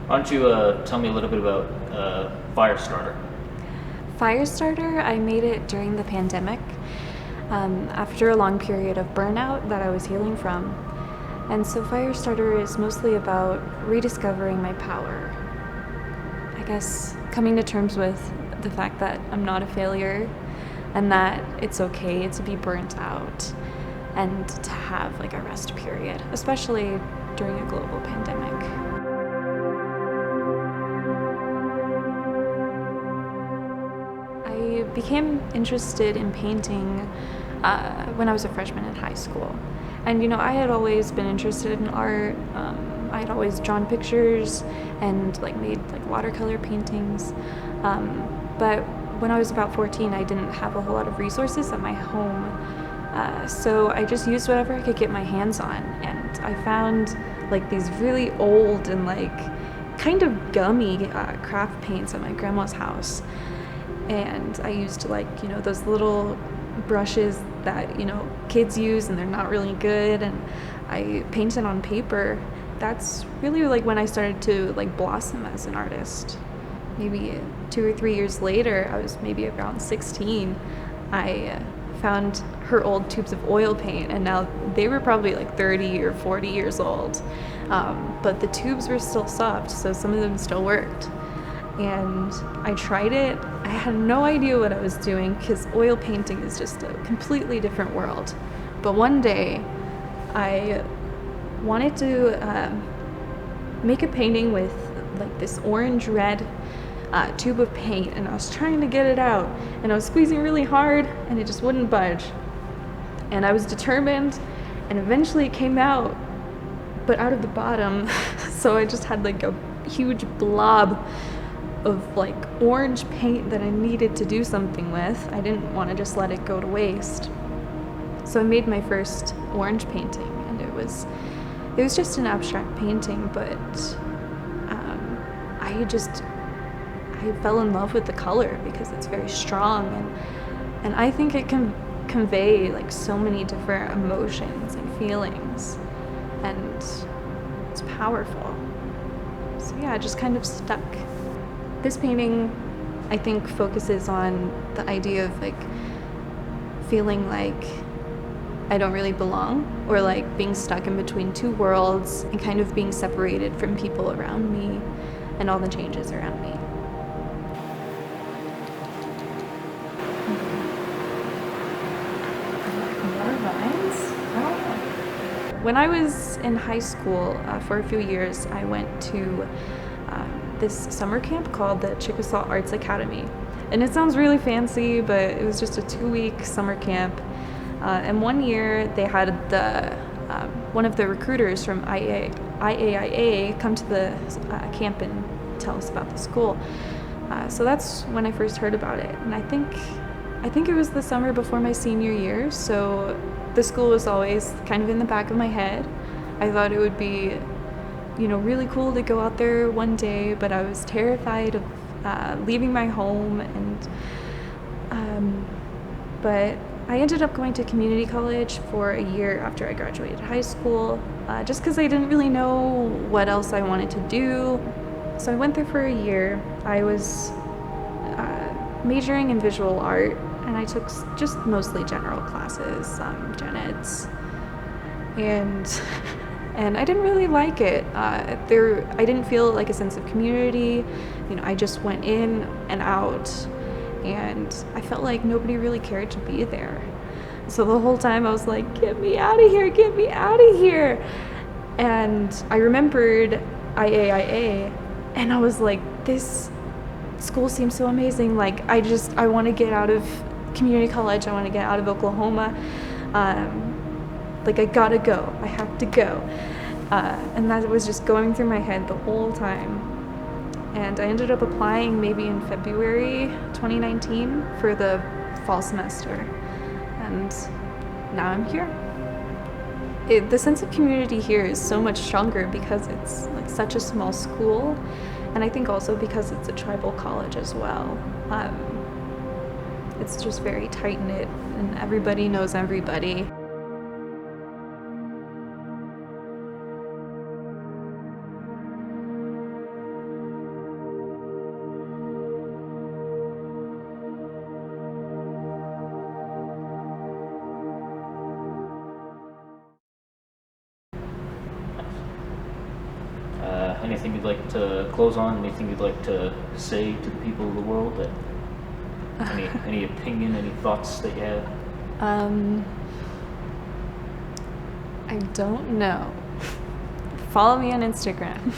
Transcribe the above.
Why don't you tell me a little bit about Firestarter? Firestarter, I made it during the pandemic after a long period of burnout that I was healing from. And so Firestarter is mostly about rediscovering my power. I guess coming to terms with the fact that I'm not a failure and that it's okay to be burnt out and to have like a rest period, especially during a global pandemic. I became interested in painting when I was a freshman in high school. And I had always been interested in art. I had always drawn pictures and made watercolor paintings. But when I was about 14, I didn't have a whole lot of resources at my home. So I just used whatever I could get my hands on. And I found these really old and kind of gummy craft paints at my grandma's house. And I used those little brushes that kids use and they're not really good, and I painted on paper. That's really when I started to blossom as an artist. Maybe 2 or 3 years later, I was maybe around 16, I found her old tubes of oil paint, and now they were probably 30 or 40 years old, but the tubes were still soft, so some of them still worked. And I tried it. I had no idea what I was doing because oil painting is just a completely different world. But one day, I wanted to make a painting with this orange-red tube of paint, and I was trying to get it out, and I was squeezing really hard, and it just wouldn't budge. And I was determined, and eventually it came out, but out of the bottom. So I just had a huge blob of orange paint that I needed to do something with. I didn't want to just let it go to waste. So I made my first orange painting, and it was just an abstract painting, but I fell in love with the color because it's very strong, and I think it can convey so many different emotions and feelings, and it's powerful. So yeah, it just kind of stuck. This painting, I think, focuses on the idea of feeling like I don't really belong, or being stuck in between two worlds and kind of being separated from people around me and all the changes around me. More vines? Oh. When I was in high school, for a few years, I went to this summer camp called the Chickasaw Arts Academy. And it sounds really fancy, but it was just a 2-week summer camp. And one year they had one of the recruiters from IAIA come to the camp and tell us about the school. So that's when I first heard about it. And I think it was the summer before my senior year, so the school was always kind of in the back of my head. I thought it would be really cool to go out there one day, but I was terrified of leaving my home, but I ended up going to community college for a year after I graduated high school, just because I didn't really know what else I wanted to do. So I went there for a year. I was majoring in visual art, and I took just mostly general classes, gen eds, and I didn't really like it. I didn't feel a sense of community. I just went in and out, and I felt like nobody really cared to be there. So the whole time I was like, get me out of here, get me out of here. And I remembered IAIA, and I was like, this school seems so amazing. I want to get out of community college. I want to get out of Oklahoma. I gotta go. I have to go. And that was just going through my head the whole time. And I ended up applying maybe in February 2019 for the fall semester. And now I'm here. The sense of community here is so much stronger because it's such a small school. And I think also because it's a tribal college as well. It's just very tight-knit, and everybody knows everybody. anything you'd like to close on? Anything you'd like to say to the people of the world? Any opinion, any thoughts that you have? I don't know. Follow me on Instagram.